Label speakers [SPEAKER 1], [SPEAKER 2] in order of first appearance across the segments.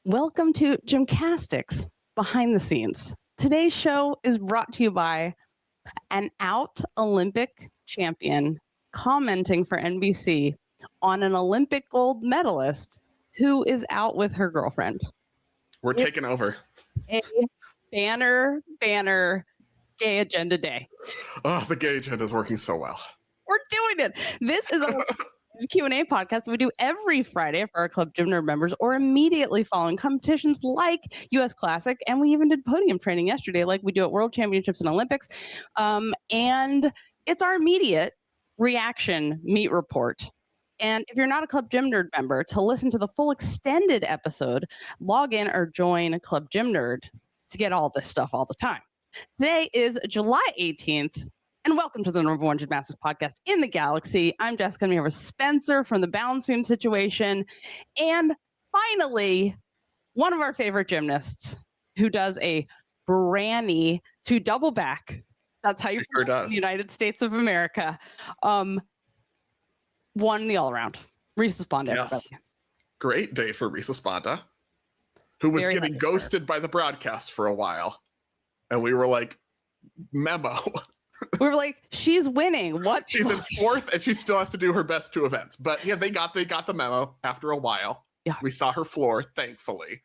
[SPEAKER 1] Welcome to GymCastics Behind the Scenes. Today's show is brought to you by an out Olympic champion commenting for NBC on an Olympic gold medalist who is out with her girlfriend.
[SPEAKER 2] We're taking over.
[SPEAKER 1] A banner gay agenda day.
[SPEAKER 2] Oh, the gay agenda is working so well.
[SPEAKER 1] We're doing it. This is a Q&A podcast we do every Friday for our Club Gym Nerd members or immediately following competitions like US Classic. And we even did podium training yesterday like we do at World Championships and Olympics. And it's our immediate reaction meet report. And if you're not a Club Gym Nerd member, to listen to the full extended episode, log in or join Club Gym Nerd to get all this stuff all the time. Today is July 18th. And welcome to the #1 Gymnastics podcast in the galaxy. I'm Jessica. I'm here with Spencer from the Balance Beam Situation. And finally, one of our favorite gymnasts who does a branny to double back. That's how you
[SPEAKER 2] sure does.
[SPEAKER 1] The United States of America. Won the all-around. Reese Esponda.
[SPEAKER 2] Yes. Great day for Reese Esponda, who was getting ghosted by the broadcast for a while. And we were like, memo.
[SPEAKER 1] We were like, she's winning. What?
[SPEAKER 2] She's in fourth, and she still has to do her best two events. But yeah, they got the memo after a while.
[SPEAKER 1] Yeah,
[SPEAKER 2] we saw her floor, thankfully.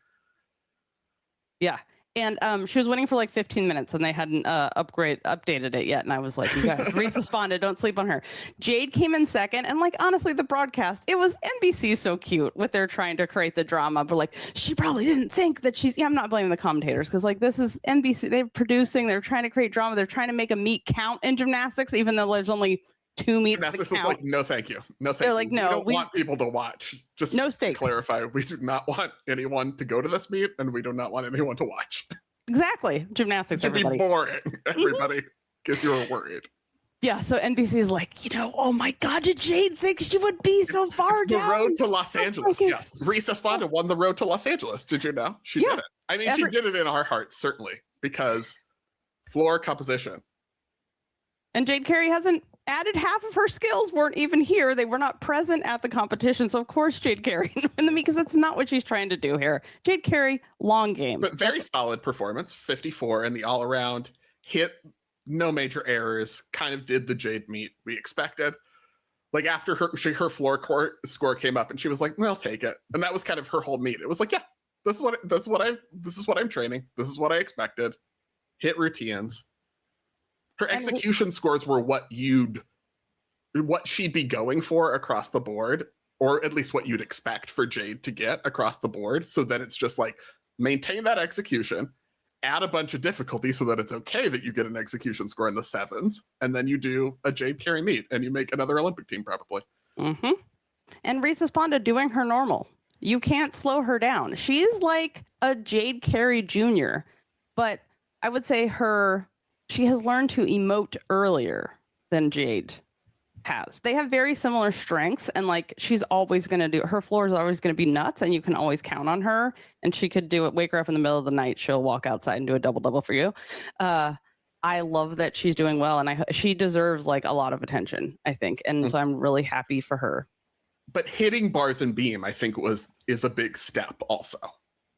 [SPEAKER 1] Yeah, and she was winning for like 15 minutes, and they hadn't updated it yet. And I was like, you guys, Reese Esponda, don't sleep on her. Jade came in second, and like honestly, the broadcast, it was NBC so cute with their trying to create the drama, but like she probably didn't think that she's. Yeah, I'm not blaming the commentators because like this is NBC. They're producing. They're trying to create drama. They're trying to make a meet count in gymnastics, even though there's only 2 meets.
[SPEAKER 2] Gymnastics is like, no, thank you. No, thank
[SPEAKER 1] They're
[SPEAKER 2] you.
[SPEAKER 1] like, no,
[SPEAKER 2] we don't want people to watch. Just
[SPEAKER 1] no stakes.
[SPEAKER 2] To clarify, we do not want anyone to go to this meet, and we do not want anyone to watch.
[SPEAKER 1] Exactly. Gymnastics,
[SPEAKER 2] everybody. Be boring, everybody, because you were worried.
[SPEAKER 1] Yeah, so NBC is like, oh my God, did Jade think she would be so far down?
[SPEAKER 2] The road to Los Angeles, yes. Reese Esponda won the road to Los Angeles. Did you know? She did it. I mean, she did it in our hearts, certainly, because floor composition.
[SPEAKER 1] And Jade Carey hasn't added half of her skills, weren't even here. They were not present at the competition. So, of course, Jade Carey in the meet, because that's not what she's trying to do here. Jade Carey, long game.
[SPEAKER 2] But very solid performance, 54 in the all-around, hit no major errors, kind of did the Jade meet we expected. Like after her floor score came up and she was like, well, I'll take it. And that was kind of her whole meet. It was like, yeah, this is what I'm training. This is what I expected. Hit routines. Her execution scores were what she'd be going for across the board, or at least what you'd expect for Jade to get across the board. So then it's just like maintain that execution, add a bunch of difficulty so that it's okay that you get an execution score in the 7s, and then you do a Jade Carey meet and you make another Olympic team probably.
[SPEAKER 1] Mm-hmm. And Reese Esponda doing her normal. You can't slow her down. She's like a Jade Carey Jr., but I would say she has learned to emote earlier than Jade has. They have very similar strengths, and like she's always going to do, her floor is always going to be nuts, and you can always count on her. And she could do it, wake her up in the middle of the night, she'll walk outside and do a double for you. I love that she's doing well, and she deserves like a lot of attention, I think. And so I'm really happy for her.
[SPEAKER 2] But hitting bars and beam, I think is a big step also.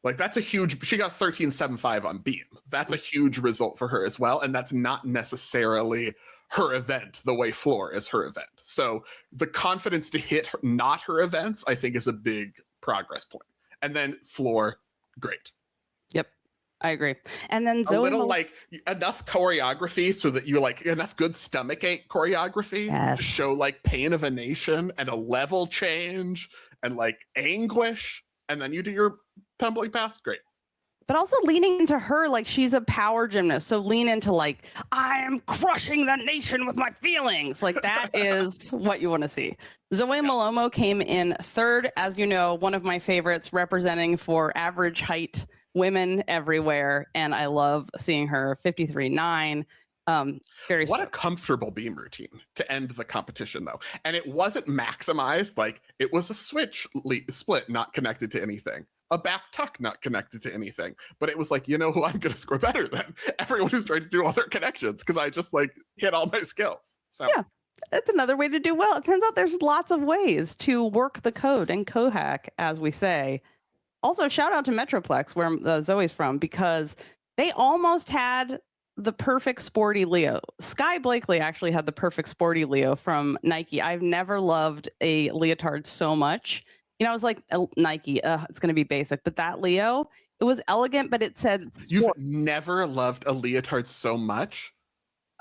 [SPEAKER 2] Like that's a huge, she got 13.75 on beam. That's a huge result for her as well. And that's not necessarily her event the way floor is her event. So the confidence to hit not her events, I think is a big progress point. And then floor, great.
[SPEAKER 1] Yep, I agree. And then
[SPEAKER 2] Zoey, a little like enough choreography so that you like enough good stomach ache choreography to show like pain of a nation and a level change and like anguish. And then you do your tumbling pass, great.
[SPEAKER 1] But also leaning into her like she's a power gymnast. So lean into like, I am crushing the nation with my feelings. Like that is what you want to see. Zoey Molomo came in third, as you know, one of my favorites, representing for average height women everywhere. And I love seeing her 53.9. What
[SPEAKER 2] a comfortable beam routine to end the competition though. And it wasn't maximized, like it was a switch split not connected to anything, a back tuck not connected to anything, but it was like, you know who I'm gonna score better than? Everyone who's trying to do all their connections, because I just like hit all my skills. So
[SPEAKER 1] yeah, that's another way to do well. It turns out there's lots of ways to work the code and co-hack, as we say. Also, shout out to Metroplex, where Zoe's from, because they almost had the perfect sporty Leo. Skye Blakely actually had the perfect sporty Leo from Nike. I've never loved a leotard so much. You know, I was like, Nike, it's going to be basic. But that Leo, it was elegant, but it said sport.
[SPEAKER 2] You've never loved a leotard so much?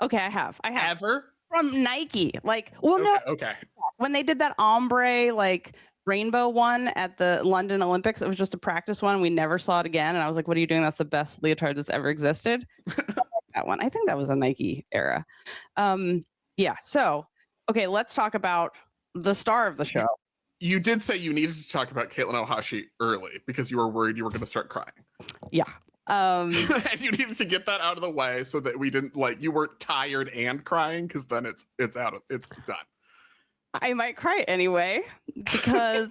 [SPEAKER 1] Okay, I have.
[SPEAKER 2] Ever?
[SPEAKER 1] From Nike. Like, well, no.
[SPEAKER 2] Okay.
[SPEAKER 1] When they did that ombre, like, rainbow one at the London Olympics, it was just a practice one. We never saw it again. And I was like, what are you doing? That's the best leotard that's ever existed. That one. I think that was a Nike era. Yeah. So, okay, let's talk about the star of the show.
[SPEAKER 2] You did say you needed to talk about Katelyn Ohashi early because you were worried you were going to start crying.
[SPEAKER 1] Yeah.
[SPEAKER 2] And you needed to get that out of the way so that we didn't you weren't tired and crying, because then it's done.
[SPEAKER 1] I might cry anyway because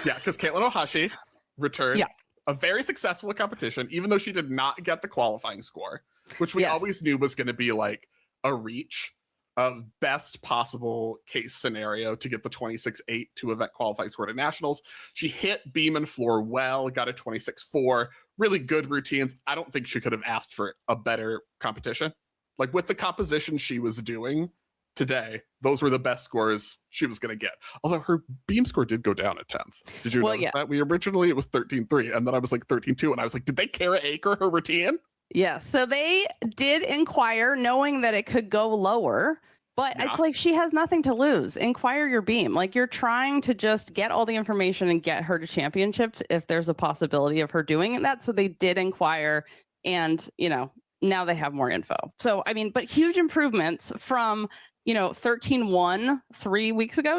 [SPEAKER 2] because Katelyn Ohashi returned a very successful competition, even though she did not get the qualifying score, which we always knew was going to be like a reach of best possible case scenario to get the 26.8 to event qualifying score to nationals. She hit beam and floor well, got a 26.4, really good routines. I don't think she could have asked for a better competition. Like, with the composition she was doing today, those were the best scores she was going to get. Although her beam score did go down a 10th. Did you notice that? It was 13.3, and then I was like 13.2, and I was like, did they Kara Acre her routine?
[SPEAKER 1] Yes. So they did inquire, knowing that it could go lower, but it's like, she has nothing to lose. Inquire your beam. Like, you're trying to just get all the information and get her to championships if there's a possibility of her doing that. So they did inquire, and, you know, now they have more info. So, I mean, but huge improvements from, 13-1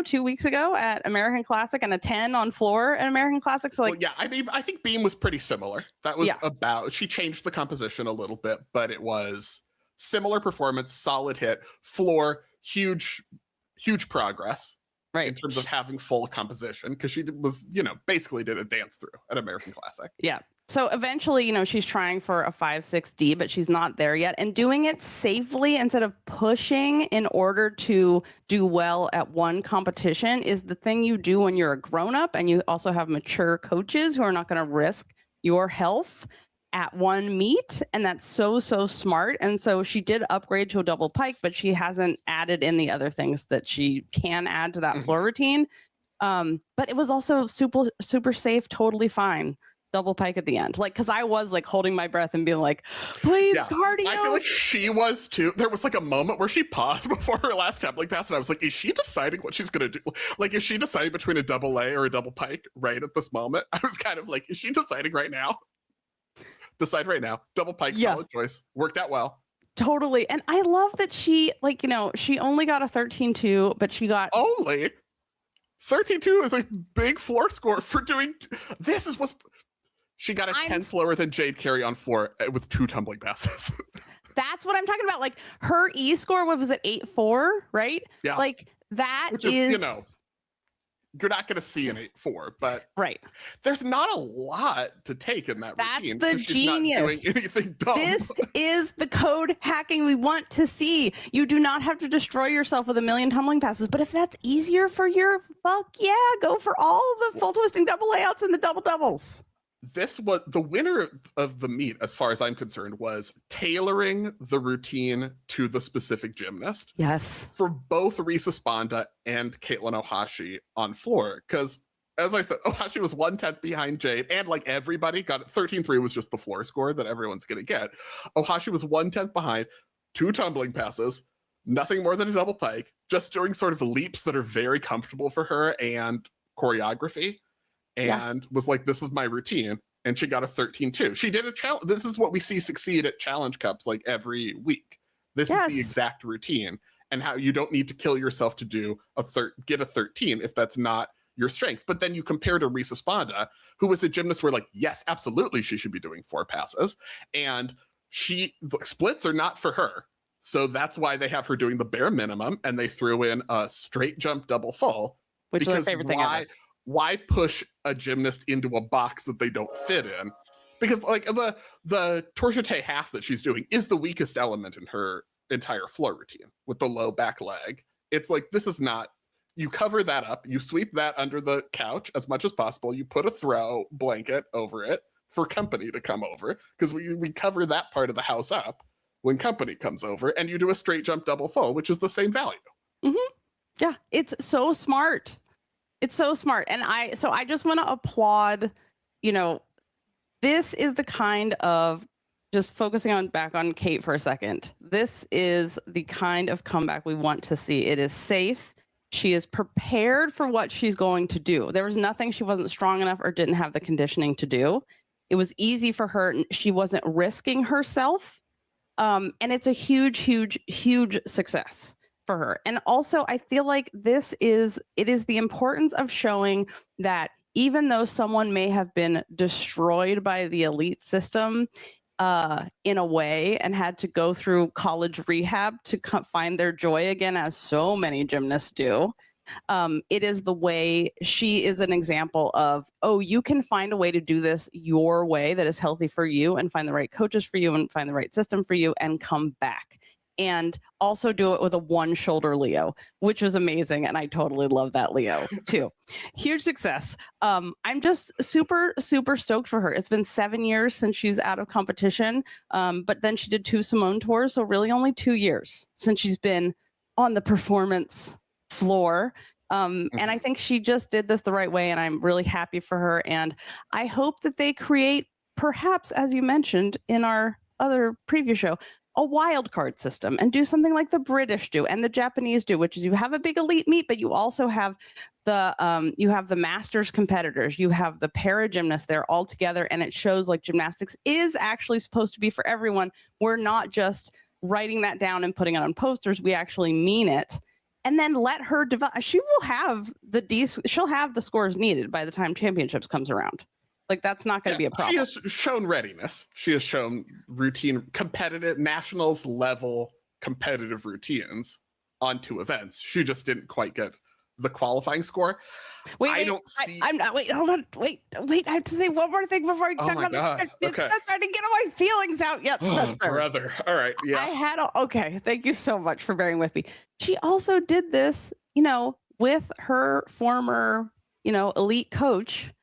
[SPEAKER 1] 2 weeks ago at American Classic, and a 10 on floor at American Classic. So, like,
[SPEAKER 2] I mean, I think beam was pretty similar. That was she changed the composition a little bit, but it was similar performance, solid hit. Floor, huge progress. Right. In terms of having full composition, because she was, basically did a dance through at American Classic. Yeah.
[SPEAKER 1] So eventually, she's trying for a 5.6D, but she's not there yet. And doing it safely instead of pushing in order to do well at one competition is the thing you do when you're a grown-up, and you also have mature coaches who are not going to risk your health at one meet. And that's so smart. And so she did upgrade to a double pike, but she hasn't added in the other things that she can add to that floor routine. But it was also super safe, totally fine. Double pike at the end. Like, because I was like holding my breath and being like, please, cardio.
[SPEAKER 2] I feel like she was too. There was like a moment where she paused before her last tumbling pass, and I was like, is she deciding what she's going to do? Like, is she deciding between a double A or a double pike right at this moment? I was kind of like, is she deciding right now? Decide right now. Double pike, solid choice. Worked out well.
[SPEAKER 1] Totally. And I love that she, she only got a 13.2, but she got...
[SPEAKER 2] Only? 13.2 is a big floor score for doing... This is what's... She got a 10th lower than Jade Carey on floor with 2 tumbling passes.
[SPEAKER 1] That's what I'm talking about. Like, her E score, what was it, 8.4, right? Yeah. Like, that
[SPEAKER 2] which is, you're not going to see an 8.4, but there's not a lot to take in that routine.
[SPEAKER 1] That's the genius.
[SPEAKER 2] Not doing anything dumb.
[SPEAKER 1] This is the code hacking we want to see. You do not have to destroy yourself with a million tumbling passes, but if that's easier for your, fuck yeah, go for all the full twisting double layouts and the double doubles.
[SPEAKER 2] This was the winner of the meet, as far as I'm concerned, was tailoring the routine to the specific gymnast.
[SPEAKER 1] Yes.
[SPEAKER 2] For both Reese Esponda and Katelyn Ohashi on floor. Because, as I said, Ohashi was 1/10 behind Jade, and like everybody got 13.3 was just the floor score that everyone's going to get. Ohashi was 1/10 behind, 2 tumbling passes, nothing more than a double pike, just doing sort of leaps that are very comfortable for her and choreography. And was like, this is my routine. And she got a 13.2. She did a challenge. This is what we see succeed at challenge cups like every week. This is the exact routine, and how you don't need to kill yourself to do get a 13 if that's not your strength. But then you compare to Reese Esponda, who was a gymnast where, like, yes, absolutely, she should be doing 4 passes. And the splits are not for her. So that's why they have her doing the bare minimum, and they threw in a straight jump double full.
[SPEAKER 1] Which is my favorite thing ever.
[SPEAKER 2] Why push a gymnast into a box that they don't fit in? Because like the torchete half that she's doing is the weakest element in her entire floor routine with the low back leg. It's like, this is not you cover that up, you sweep that under the couch as much as possible, you put a throw blanket over it for company to come over, because we cover that part of the house up when company comes over, and you do a straight jump double full, which is the same value.
[SPEAKER 1] Yeah, it's so smart. It's so smart. And I just want to applaud, this is the kind of, just focusing back on Kate for a second. This is the kind of comeback we want to see. It is safe. She is prepared for what she's going to do. There was nothing she wasn't strong enough or didn't have the conditioning to do. It was easy for her. She wasn't risking herself. And it's a huge, huge, huge success for her. And also, I feel like it is the importance of showing that even though someone may have been destroyed by the elite system in a way and had to go through college rehab to find their joy again, as so many gymnasts do, it is the way she is an example of, oh, you can find a way to do this your way that is healthy for you, and find the right coaches for you, and find the right system for you, and come back. And also do it with a one-shoulder Leo, which was amazing. And I totally love that Leo too. Huge success. I'm just super, super stoked for her. It's been 7 years since she's out of competition. But then she did 2 Simone tours. So really only 2 years since she's been on the performance floor. And I think she just did this the right way. And I'm really happy for her. And I hope that they create, perhaps, as you mentioned in our other preview show, a wild card system, and do something like the British do and the Japanese do, which is you have a big elite meet, but you also have the masters competitors, you have the para gymnasts, they're all together, and it shows like gymnastics is actually supposed to be for everyone. We're not just writing that down and putting it on posters. We actually mean it. And then let her develop. She'll have the scores needed by the time championships comes around. Like, that's not going to be a problem.
[SPEAKER 2] She has shown readiness. She has shown routine, competitive, nationals level competitive routines on 2 events. She just didn't quite get the qualifying score.
[SPEAKER 1] I'm not. Wait, hold on. Wait. I have to say one more thing before I talk about this. It's not trying to get all my feelings out yet.
[SPEAKER 2] Brother. All right. Yeah.
[SPEAKER 1] Okay. Thank you so much for bearing with me. She also did this, with her former, elite coach,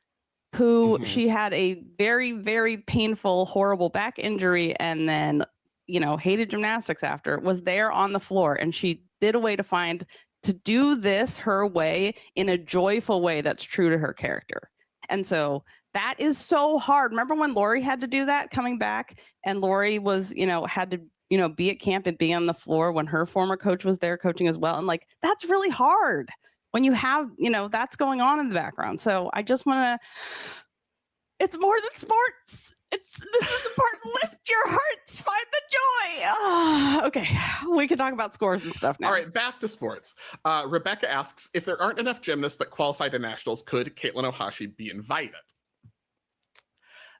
[SPEAKER 1] who she had a very, very painful, horrible back injury, and then, hated gymnastics after, was there on the floor. And she did a way to do this her way in a joyful way that's true to her character. And so that is so hard. Remember when Laurie had to do that coming back, and Laurie was, had to, be at camp and be on the floor when her former coach was there coaching as well. And like, that's really hard when you have, that's going on in the background. So I just want to, it's more than sports. This is the part, lift your hearts, find the joy. Okay, we can talk about scores and stuff now.
[SPEAKER 2] All right, back to sports. Rebecca asks, if there aren't enough gymnasts that qualify to nationals, could Katelyn Ohashi be invited?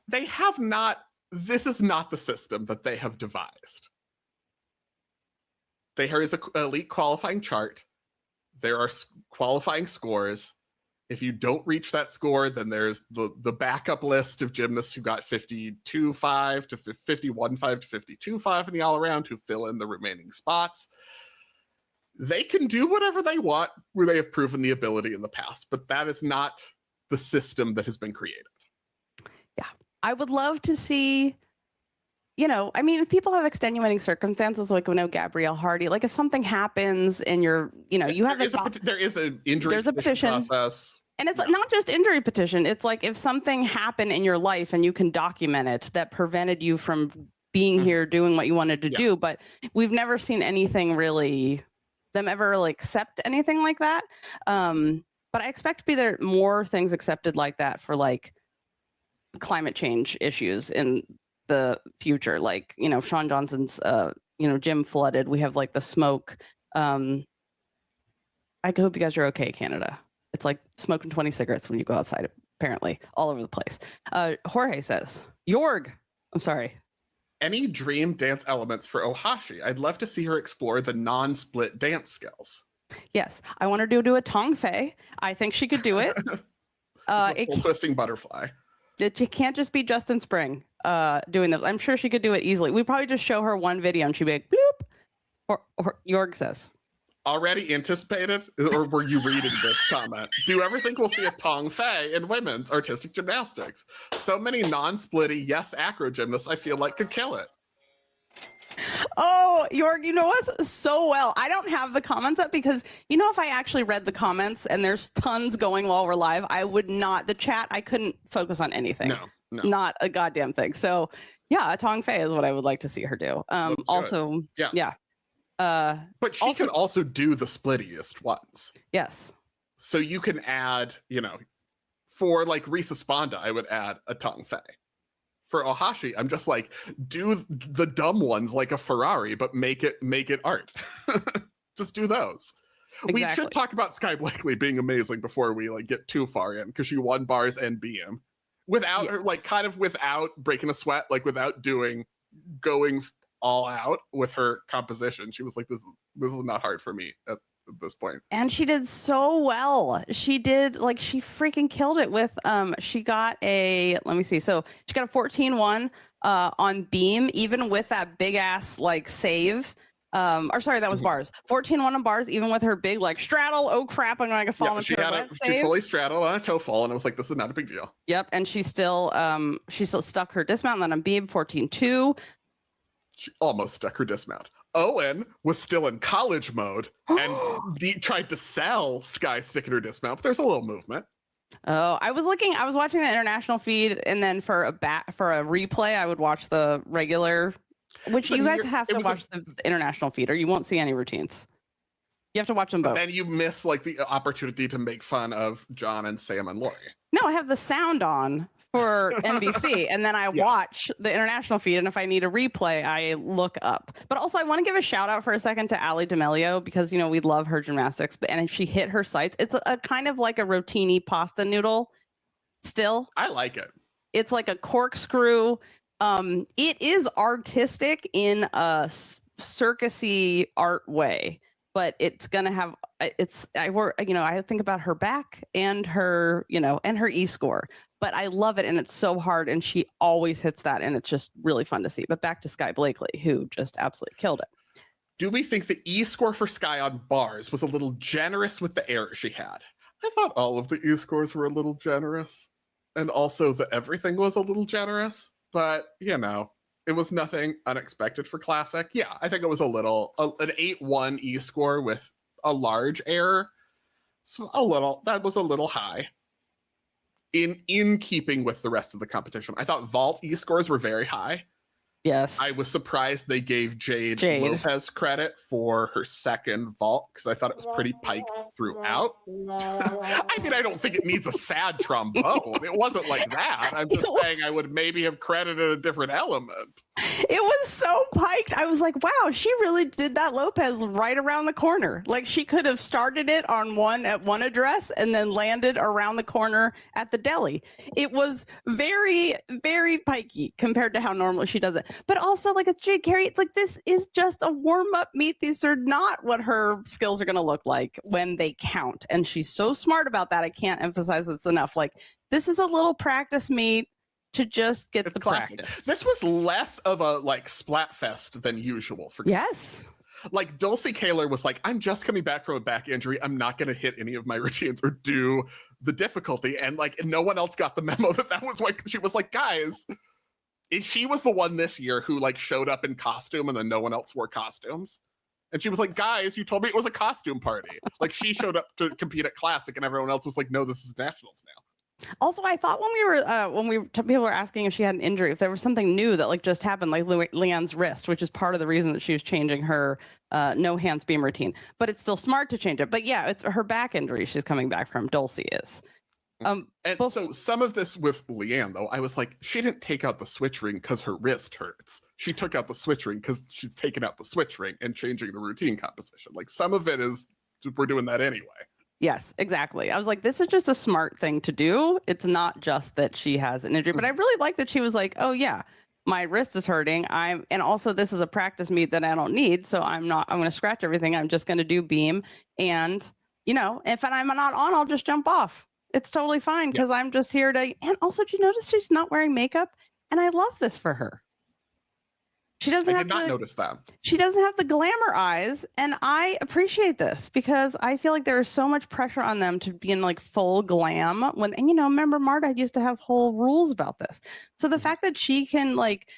[SPEAKER 2] They have not. This is not the system that they have devised. There is an elite qualifying chart. There are qualifying scores. If you don't reach that score, then there's the backup list of gymnasts who got 52.5 to 51.5 to 52.5 in the all-around who fill in the remaining spots. They can do whatever they want, where they have proven the ability in the past, but that is not the system that has been created.
[SPEAKER 1] Yeah, I would love to see, if people have extenuating circumstances, like Gabrielle Hardy, like if something happens and you're, you have
[SPEAKER 2] there is an injury
[SPEAKER 1] there's a petition process. And it's not just injury petition. It's like if something happened in your life and you can document it that prevented you from being here doing what you wanted to do. But we've never seen anything really, them ever really accept anything like that. But I expect to be there more things accepted like that for like climate change issues in the future. Like, if Sean Johnson's, gym flooded, we have like the smoke. I hope you guys are okay, Canada. It's like smoking 20 cigarettes when you go outside, apparently, all over the place. Jorge says, I'm sorry.
[SPEAKER 2] Any dream dance elements for Ohashi? I'd love to see her explore the non-split dance skills.
[SPEAKER 1] Yes, I want her to do a Tong Fei. I think she could do it.
[SPEAKER 2] Full twisting butterfly.
[SPEAKER 1] It can't just be Justin Spring doing this. I'm sure she could do it easily. We probably just show her one video and she'd be like, bloop. Or Jorg says.
[SPEAKER 2] already anticipated, or were you reading this comment? Do you ever think we'll see a Tong Fei in women's artistic gymnastics? So many non-splitty yes acro gymnasts I feel like could kill it.
[SPEAKER 1] Oh, York, you know us so well. I don't have the comments up because, you know, if I actually read the comments and there's tons going while we're live, I would not, the chat, I couldn't focus on anything.
[SPEAKER 2] No.
[SPEAKER 1] Not a goddamn thing. So yeah, a Tong Fei is what I would like to see her do. Also, yeah.
[SPEAKER 2] But she can also do the splittiest ones.
[SPEAKER 1] Yes.
[SPEAKER 2] So you can add, you know, for like Reese Esponda, I would add a Tong Fei. For Ohashi, I'm just like, do the dumb ones like a Ferrari, but make it art. Just do those. Exactly. We should talk about Skye Blakely being amazing before we like get too far in, because she won bars and BM without her, like, kind of without breaking a sweat, like without going all out with her composition. She was like, this is not hard for me at this point.
[SPEAKER 1] And she did so well. She did, like, she freaking killed it with she got a, let me see, so she got a 14-1 on beam, even with that big ass like save. Or sorry, that was bars. 14-1 on bars, even with her big like straddle. Oh crap, I'm gonna fall into her wet save.
[SPEAKER 2] She fully straddled on a toe fall, and I was like, this is not a big deal.
[SPEAKER 1] Yep, and she still stuck her dismount, and then on beam 14-2.
[SPEAKER 2] She almost stuck her dismount. Owen was still in college mode and tried to sell Skye sticking her dismount, but there's a little movement.
[SPEAKER 1] Oh, I was watching the international feed, and then for a replay, I would watch the regular, which you guys have to watch the international feed or you won't see any routines. You have to watch them both.
[SPEAKER 2] Then you miss like the opportunity to make fun of John and Sam and Laurie.
[SPEAKER 1] No, I have the sound on for NBC, and then I watch the international feed, and if I need a replay, I look up. But also, I want to give a shout out for a second to Ali Damelio, because, you know, we love her gymnastics, and if she hit her Seitz, it's a kind of like a rotini pasta noodle still.
[SPEAKER 2] I like it.
[SPEAKER 1] It's like a corkscrew. It is artistic in a circusy art way, but it's gonna have I think about her back and her, you know, and her E-score, but I love it, and it's so hard, and she always hits that, and it's just really fun to see. But back to Skye Blakely, who just absolutely killed it.
[SPEAKER 2] Do we think the E-score for Skye on bars was a little generous with the error she had? I thought all of the E-scores were a little generous, and also the everything was a little generous, but, you know, it was nothing unexpected for Classic. Yeah, I think it was an 8-1 E-score with a large error. So that was a little high. In keeping with the rest of the competition. I thought vault E-scores were very high.
[SPEAKER 1] Yes.
[SPEAKER 2] I was surprised they gave Jade Lopez credit for her second vault, because I thought it was pretty piked throughout. I mean, I don't think it needs a sad trombone. It wasn't like that. I'm just saying I would maybe have credited a different element.
[SPEAKER 1] It was so piked. I was like, wow, she really did that Lopez right around the corner. Like, she could have started it on one address and then landed around the corner at the deli. It was very, very pikey compared to how normally she does it. But also, like, it's Jade Carey. Like, this is just a warm-up meet. These are not what her skills are going to look like when they count. And she's so smart about that. I can't emphasize this enough. Like, this is a little practice meet to just get the practice.
[SPEAKER 2] This was less of a like Splatfest than usual for
[SPEAKER 1] yes.
[SPEAKER 2] Like Dulcy Caylor was like, I'm just coming back from a back injury. I'm not going to hit any of my routines or do the difficulty. And like, no one else got the memo that was like, she was like, guys, she was the one this year who like showed up in costume and then no one else wore costumes. And she was like, guys, you told me it was a costume party. Like, she showed up to compete at Classic and everyone else was like, no, this is Nationals now.
[SPEAKER 1] Also, I thought people were asking if she had an injury, if there was something new that like just happened, like Leanne's wrist, which is part of the reason that she was changing her no hands beam routine. But it's still smart to change it. But yeah, it's her back injury she's coming back from. Dulcy is.
[SPEAKER 2] So some of this with Leanne, though, I was like, she didn't take out the switch ring because her wrist hurts. She took out the switch ring because she's taking out the switch ring and changing the routine composition. Like, some of it is we're doing that anyway.
[SPEAKER 1] Yes, exactly. I was like, this is just a smart thing to do. It's not just that she has an injury, but I really like that she was like, oh yeah, my wrist is hurting. And also this is a practice meet that I don't need. So I'm going to scratch everything. I'm just going to do beam. And, you know, if I'm not on, I'll just jump off. It's totally fine because I'm just here to, and also, do you notice she's not wearing makeup? And I love this for her. She doesn't
[SPEAKER 2] I
[SPEAKER 1] have
[SPEAKER 2] did not
[SPEAKER 1] the,
[SPEAKER 2] notice that.
[SPEAKER 1] she doesn't have the glamour eyes, and I appreciate this because I feel like there is so much pressure on them to be in like full glam when, and remember Marta used to have whole rules about this. So the fact that she can like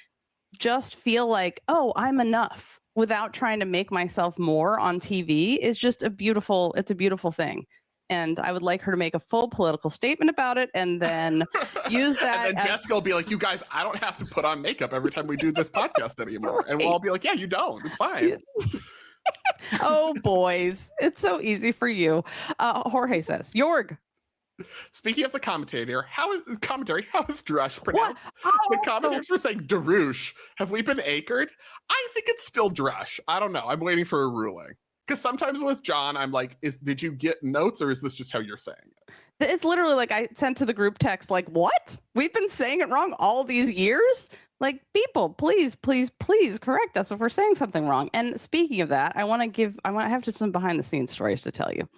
[SPEAKER 1] just feel like, oh, I'm enough without trying to make myself more on TV is just it's a beautiful thing. And I would like her to make a full political statement about it and then use that.
[SPEAKER 2] And then Jessica will be like, you guys, I don't have to put on makeup every time we do this podcast anymore. Right. And we'll all be like, yeah, you don't. It's fine.
[SPEAKER 1] Oh, boys. It's so easy for you. Jorge says, Jorg.
[SPEAKER 2] Speaking of the commentator, how is Drush pronounced?
[SPEAKER 1] Oh,
[SPEAKER 2] the commentators were saying Darush. Have we been anchored? I think it's still Drush. I don't know. I'm waiting for a ruling. Because sometimes with John, I'm like, did you get notes or is this just how you're saying it?
[SPEAKER 1] It's literally like I sent to the group text, like, what? We've been saying it wrong all these years? Like, people, please correct us if we're saying something wrong. And speaking of that, I want to have some behind the scenes stories to tell you.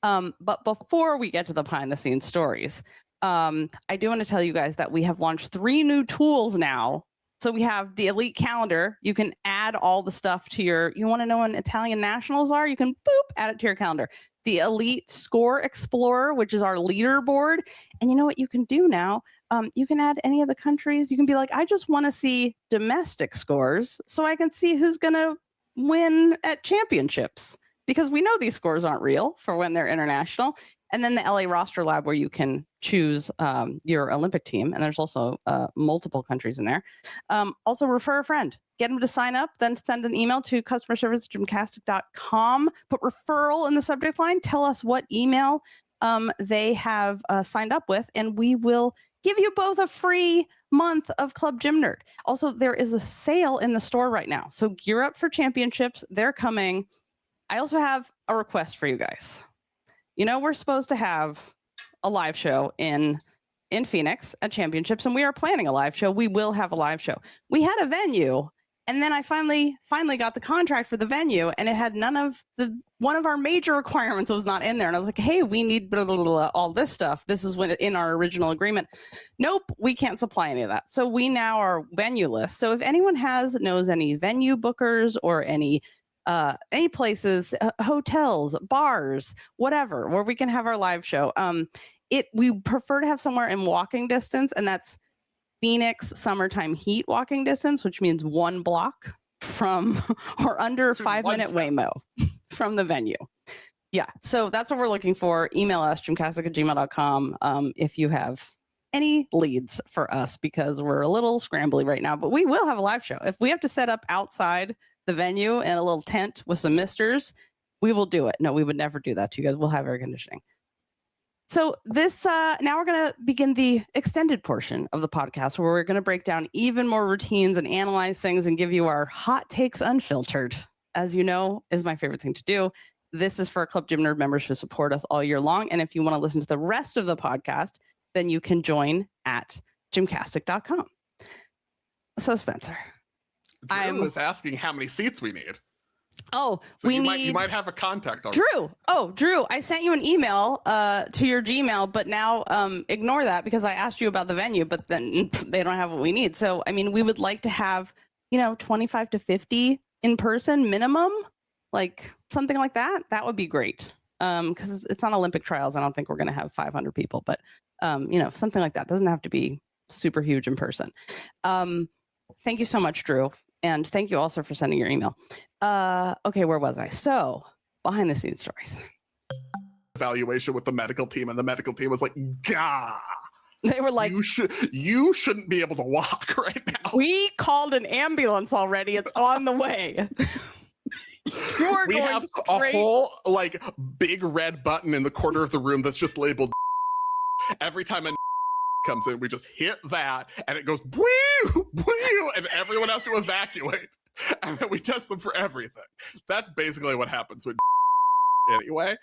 [SPEAKER 1] But before we get to the behind the scenes stories, I do want to tell you guys that we have launched 3 new tools now. So we have the Elite Calendar. You can add all the stuff to you want to know when Italian nationals are? You can add it to your calendar. The Elite Score Explorer, which is our leaderboard. And you know what you can do now? You can add any of the countries. You can be like, I just want to see domestic scores so I can see who's going to win at championships. Because we know these scores aren't real for when they're international. And then the LA Roster Lab where you can choose your Olympic team. And there's also multiple countries in there. Also refer a friend. Get them to sign up, then send an email to customerservice@gymcastic.com. Put referral in the subject line. Tell us what email they have signed up with. And we will give you both a free month of Club Gym Nerd. Also, there is a sale in the store right now. So gear up for championships. They're coming. I also have a request for you guys. We're supposed to have a live show in Phoenix at championships, and we are planning a live show. We will have a live show. We had a venue, and then I finally got the contract for the venue, and it had one of our major requirements was not in there. And I was like, hey, we need blah, blah, blah, blah, all this stuff. This is in our original agreement. Nope, we can't supply any of that. So we now are venue-less. So if anyone knows any venue bookers or any places, hotels, bars, whatever, where we can have our live show. We prefer to have somewhere in walking distance, and that's Phoenix summertime heat walking distance, which means 1 block from or under 5-minute Waymo from the venue. Yeah, so that's what we're looking for. Email us, gymcastic@gmail.com, if you have any leads for us, because we're a little scrambly right now, but we will have a live show. If we have to set up outside the venue and a little tent with some misters, we will do it. No, we would never do that to you guys. We'll have air conditioning. So this now we're going to begin the extended portion of the podcast where we're going to break down even more routines and analyze things and give you our hot takes unfiltered. As you know, is my favorite thing to do. This is for Club Gym Nerd members who support us all year long. And if you want to listen to the rest of the podcast, then you can join at gymcastic.com. So Spencer,
[SPEAKER 2] Drew was asking how many seats we need.
[SPEAKER 1] Oh,
[SPEAKER 2] so you might have a contact already.
[SPEAKER 1] Drew. Oh, Drew, I sent you an email to your Gmail, but now ignore that because I asked you about the venue, but then they don't have what we need. So, I mean, we would like to have, 25 to 50 in person minimum, like something like that. That would be great. Because it's on Olympic trials. I don't think we're going to have 500 people, but, something like that. Doesn't have to be super huge in person. Thank you so much, Drew. And thank you also for sending your email. Okay, where was I? So, behind the scenes stories.
[SPEAKER 2] Evaluation with the medical team, and the medical team was like, "Gah."
[SPEAKER 1] They were like,
[SPEAKER 2] you shouldn't be able to walk right now.
[SPEAKER 1] We called an ambulance already. It's on the way.
[SPEAKER 2] We have a whole big red button in the corner of the room that's just labeled. Every time a comes in, we just hit that and it goes bwee, bwee, and everyone has to evacuate, and then we test them for everything. That's basically what happens with anyway.